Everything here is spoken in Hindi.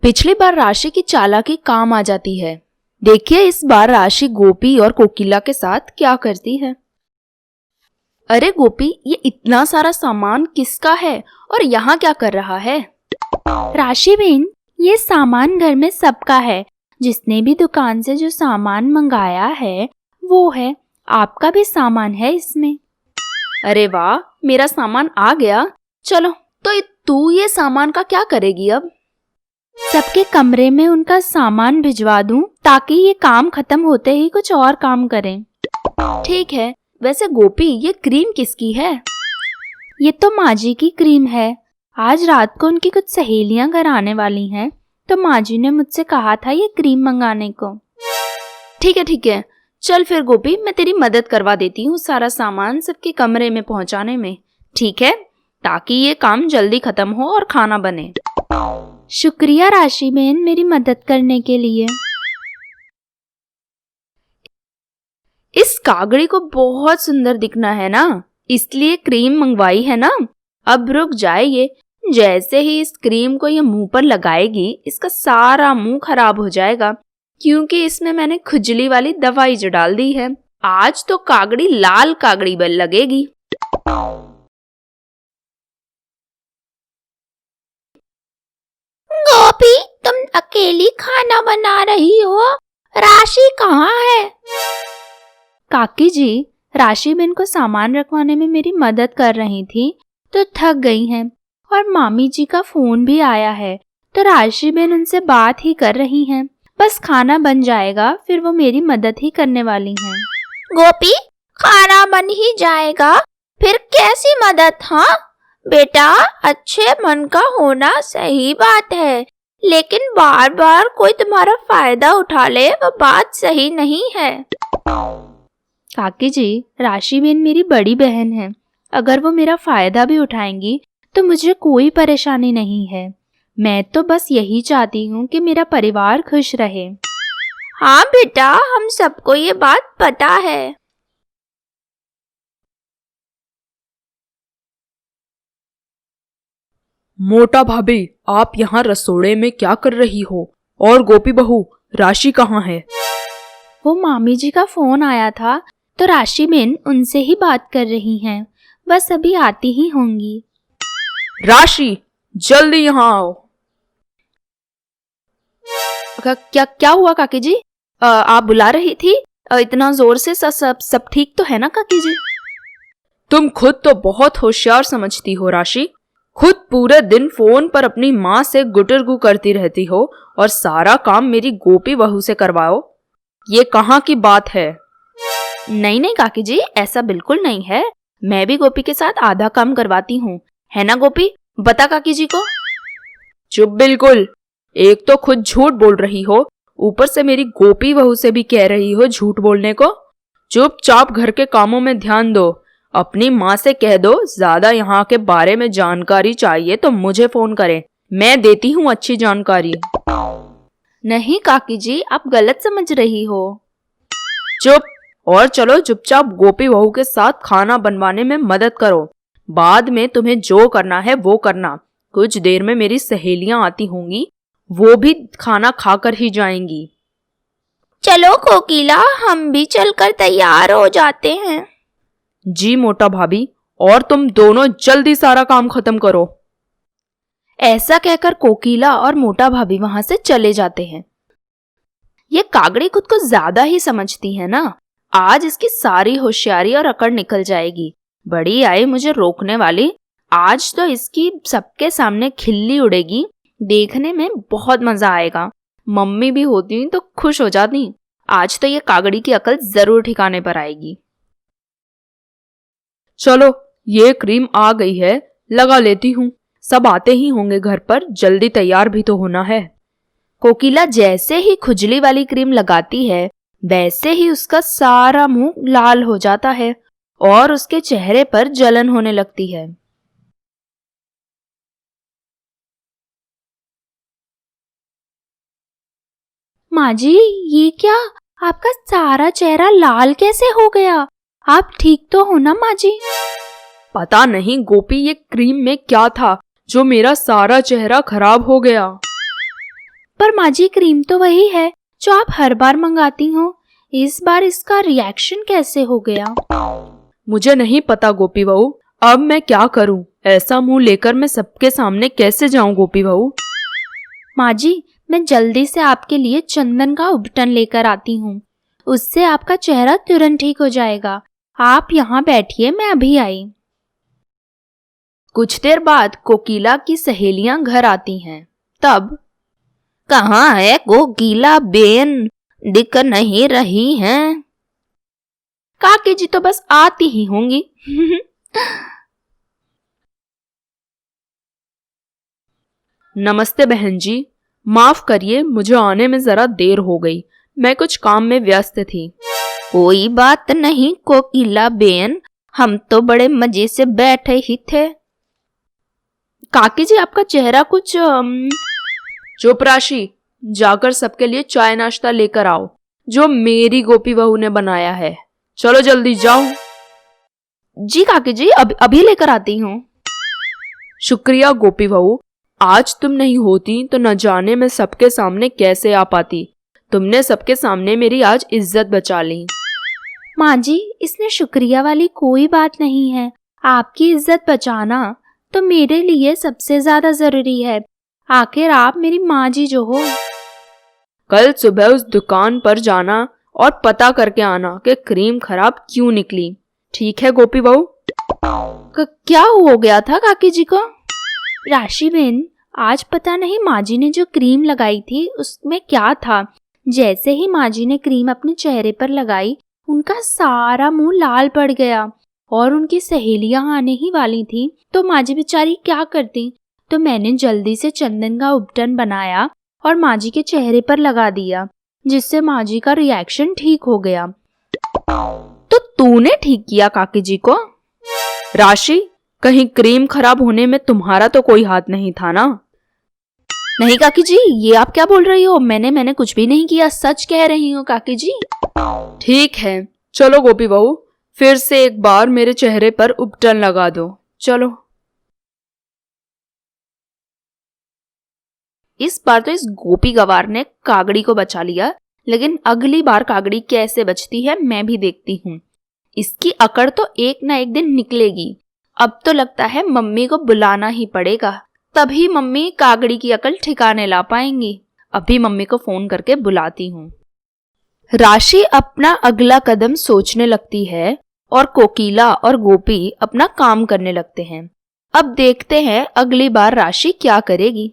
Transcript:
पिछली बार राशि की चालाकी काम आ जाती है। देखिए इस बार राशि गोपी और कोकिला के साथ क्या करती है। अरे गोपी, ये इतना सारा सामान किसका है और यहाँ क्या कर रहा है? राशि बहन, ये सामान घर में सबका है। जिसने भी दुकान से जो सामान मंगाया है वो है। आपका भी सामान है इसमें। अरे वाह, मेरा सामान आ गया। चलो तो तू ये सामान का क्या करेगी अब? सबके कमरे में उनका सामान भिजवा दूं ताकि ये काम खत्म होते ही कुछ और काम करें। ठीक है। वैसे गोपी, ये क्रीम किसकी है? ये तो माँ जी की क्रीम है। आज रात को उनकी कुछ सहेलियां घर आने वाली हैं, तो माँ जी ने मुझसे कहा था ये क्रीम मंगाने को। ठीक है, चल फिर गोपी, मैं तेरी मदद करवा देती हूँ सारा सामान सबके कमरे में पहुँचाने में। ठीक है, ताकि ये काम जल्दी खत्म हो और खाना बने। शुक्रिया राशि बहन, मेरी मदद करने के लिए। इस कागड़ी को बहुत सुंदर दिखना है ना, इसलिए क्रीम मंगवाई है ना। अब रुक जाए ये। जैसे ही इस क्रीम को ये मुंह पर लगाएगी, इसका सारा मुंह खराब हो जाएगा, क्योंकि इसमें मैंने खुजली वाली दवाई जो डाल दी है। आज तो कागड़ी लाल कागड़ी बन लगेगी। गोपी, तुम अकेली खाना बना रही हो? राशि कहाँ है? काकी जी, राशि बहन को सामान रखवाने में मेरी मदद कर रही थी तो थक गई हैं, और मामी जी का फोन भी आया है, तो राशि बहन उनसे बात ही कर रही हैं। बस खाना बन जाएगा, फिर वो मेरी मदद ही करने वाली हैं। गोपी, खाना बन ही जाएगा, फिर कैसी मदद? हाँ बेटा, अच्छे मन का होना सही बात है, लेकिन बार बार कोई तुम्हारा फायदा उठा ले वो बात सही नहीं है। काकी जी, राशि बहन मेरी बड़ी बहन है। अगर वो मेरा फायदा भी उठाएंगी तो मुझे कोई परेशानी नहीं है। मैं तो बस यही चाहती हूँ कि मेरा परिवार खुश रहे। हाँ बेटा, हम सबको ये बात पता है। मोटा भाभी, आप यहाँ रसोड़े में क्या कर रही हो? और गोपी बहू, राशि कहाँ है? वो मामी जी का फोन आया था, तो राशि बहन उनसे ही बात कर रही हैं। बस अभी आती ही होंगी। राशि, जल्दी यहाँ आओ। क्या हुआ काकी जी? आप बुला रही थी इतना जोर से? सब ठीक तो है ना काकी जी? तुम खुद तो बहुत होशियार समझती हो राशि। खुद पूरे दिन फोन पर अपनी माँ से गुटरगू करती रहती हो और सारा काम मेरी गोपी बहू से करवाओ। ये कहाँ की बात है? नहीं काकी जी, ऐसा बिल्कुल नहीं है। मैं भी गोपी के साथ आधा काम करवाती हूँ, है ना गोपी? बता काकी जी को। चुप बिल्कुल। एक तो खुद झूठ बोल रही हो, ऊपर से मेरी गोपी बहू से भी कह रही हो झूठ बोलने को। चुपचाप घर के कामों में ध्यान दो। अपनी माँ से कह दो, ज्यादा यहाँ के बारे में जानकारी चाहिए तो मुझे फोन करें, मैं देती हूँ अच्छी जानकारी। नहीं काकी जी, आप गलत समझ रही हो। चुप, और चलो चुपचाप गोपी बहू के साथ खाना बनवाने में मदद करो। बाद में तुम्हें जो करना है वो करना। कुछ देर में मेरी सहेलियां आती होंगी, वो भी खाना खाकर ही जाएंगी। चलो कोकिला, हम भी चलकर तैयार हो जाते हैं। जी मोटा भाभी, और तुम दोनों जल्दी सारा काम खत्म करो। ऐसा कहकर कोकिला और मोटा भाभी वहां से चले जाते हैं। ये कागड़ी खुद को ज्यादा ही समझती है ना। आज इसकी सारी होशियारी और अकड़ निकल जाएगी। बड़ी आई मुझे रोकने वाली। आज तो इसकी सबके सामने खिल्ली उड़ेगी। देखने में बहुत मजा आएगा। मम्मी भी होती तो खुश हो जाती। आज तो ये कागड़ी की अकल जरूर ठिकाने पर आएगी। चलो, ये क्रीम आ गई है, लगा लेती हूँ। सब आते ही होंगे घर पर, जल्दी तैयार भी तो होना है। कोकिला जैसे ही खुजली वाली क्रीम लगाती है, वैसे ही उसका सारा मुंह लाल हो जाता है और उसके चेहरे पर जलन होने लगती है। माँ जी, ये क्या? आपका सारा चेहरा लाल कैसे हो गया? आप ठीक तो हो ना माँ जी? पता नहीं गोपी, ये क्रीम में क्या था जो मेरा सारा चेहरा खराब हो गया। पर माँ जी क्रीम तो वही है जो आप हर बार मंगाती हो। इस बार इसका रिएक्शन कैसे हो गया? मुझे नहीं पता गोपी बहू, अब मैं क्या करूं? ऐसा मुंह लेकर मैं सबके सामने कैसे जाऊं गोपी बहू? माँ जी, मैं जल्दी से आपके लिए चंदन का उबटन लेकर आती हूँ। उससे आपका चेहरा तुरंत ठीक हो जाएगा। आप यहाँ बैठिए, मैं अभी आई। कुछ देर बाद कोकिला की सहेलियां घर आती हैं। तब कहाँ है कोकिला बेन? दिख नहीं रही हैं। काकी जी तो बस आती ही होंगी। नमस्ते बहन जी, माफ करिए मुझे आने में जरा देर हो गई, मैं कुछ काम में व्यस्त थी। कोई बात नहीं कोकिला बेन, हम तो बड़े मजे से बैठे ही थे। काकी जी आपका चेहरा कुछ चुप राशि, जाकर सबके लिए चाय नाश्ता लेकर आओ जो मेरी गोपी बहू ने बनाया है। चलो जल्दी जाओ। जी काकी जी, अभी लेकर आती हूँ। शुक्रिया गोपी बहू, आज तुम नहीं होती तो न जाने मैं सबके सामने कैसे आ पाती। तुमने सबके सामने मेरी आज इज्जत बचा ली। माँ जी, इसमें शुक्रिया वाली कोई बात नहीं है। आपकी इज्जत बचाना तो मेरे लिए सबसे ज्यादा जरूरी है। आखिर आप मेरी माँ जी जो हो। कल सुबह उस दुकान पर जाना और पता करके आना कि क्रीम खराब क्यों निकली। ठीक है गोपी बहू? क्या हो गया था काकी जी को? राशि बहन, आज पता नहीं माँ जी ने जो क्रीम लगाई थी उसमें क्या था। जैसे ही माँ जी ने क्रीम अपने चेहरे पर लगाई, उनका सारा मुंह लाल पड़ गया और उनकी सहेलियां आने ही वाली थी तो माँ जी बेचारी क्या करती। तो मैंने जल्दी से चंदन का उबटन बनाया और माँ जी के चेहरे पर लगा दिया, जिससे माँ जी का रिएक्शन ठीक हो गया। तो तूने ठीक किया काकी जी को? राशि, कहीं क्रीम खराब होने में तुम्हारा तो कोई हाथ नहीं था ना? नहीं काकी जी, ये आप क्या बोल रही हो? मैंने कुछ भी नहीं किया, सच कह रही हूँ काकी जी। ठीक है, चलो गोपी बहू, फिर से एक बार मेरे चेहरे पर उबटन लगा दो। चलो। इस बार तो इस गोपी गवार ने कागड़ी को बचा लिया, लेकिन अगली बार कागड़ी कैसे बचती है मैं भी देखती हूँ। इसकी अकड़ तो एक ना एक दिन निकलेगी। अब तो लगता है मम्मी को बुलाना ही पड़ेगा, तभी मम्मी कागड़ी की अकड़ ठिकाने ला पाएंगी। अभी मम्मी को फोन करके बुलाती हूँ। राशि अपना अगला कदम सोचने लगती है और कोकिला और गोपी अपना काम करने लगते हैं। अब देखते हैं अगली बार राशि क्या करेगी।